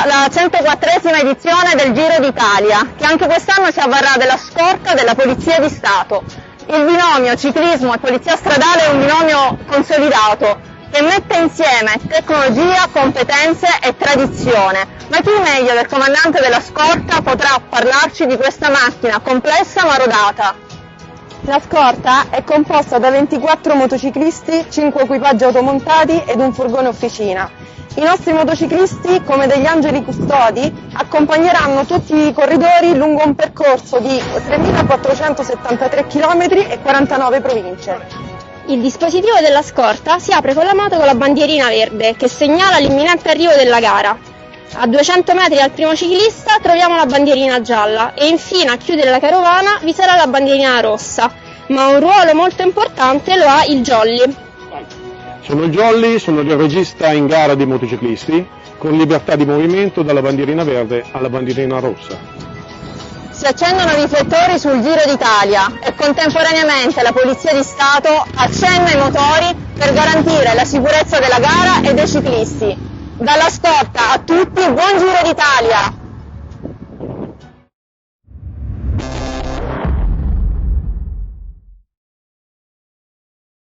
la 104esima edizione del Giro d'Italia, che anche quest'anno si avvarrà della scorta della Polizia di Stato. Il binomio ciclismo e polizia stradale è un binomio consolidato che mette insieme tecnologia, competenze e tradizione. Ma chi meglio del comandante della scorta potrà parlarci di questa macchina complessa ma rodata? La scorta è composta da 24 motociclisti, 5 equipaggi automontati ed un furgone officina. I nostri motociclisti, come degli angeli custodi, accompagneranno tutti i corridori lungo un percorso di 3.473 km e 49 province. Il dispositivo della scorta si apre con la moto con la bandierina verde che segnala l'imminente arrivo della gara. A 200 metri dal primo ciclista troviamo la bandierina gialla e infine a chiudere la carovana vi sarà la bandierina rossa, ma un ruolo molto importante lo ha il jolly. Sono il jolly, sono il regista in gara dei motociclisti, con libertà di movimento dalla bandierina verde alla bandierina rossa. Si accendono i riflettori sul Giro d'Italia e contemporaneamente la Polizia di Stato accenna i motori per garantire la sicurezza della gara e dei ciclisti. Dalla scorta a tutti, buon Giro d'Italia!